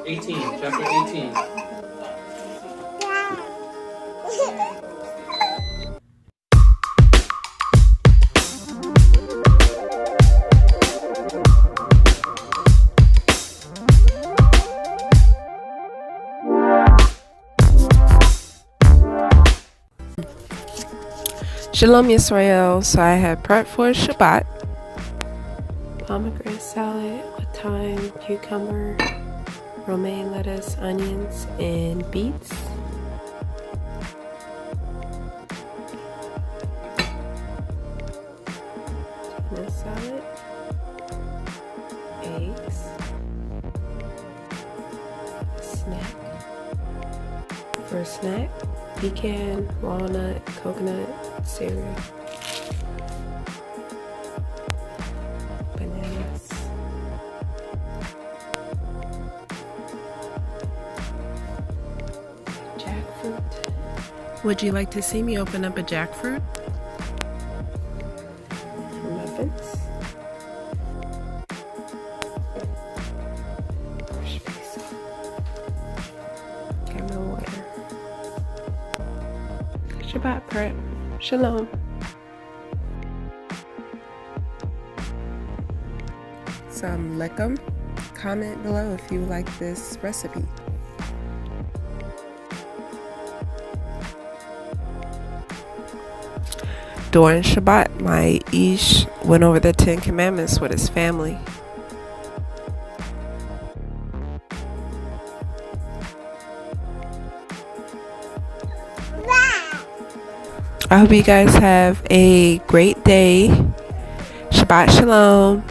18, chapter 18. Shalom Israel. So I had prepped for Shabbat. Pomegranate salad with thyme, cucumber, romaine lettuce, onions, and beets. Tuna salad, eggs, snack. For a snack, pecan, walnut, coconut, cereal, bananas, jackfruit. Would you like to see me open up a jackfruit? Muffins. Fresh basil. Got no water. Shabbat prep. Shalom. Some lechem. Comment below if you like this recipe. During Shabbat, my Ish went over the 10 commaments with his family. I hope you guys have a great day. Shabbat Shalom.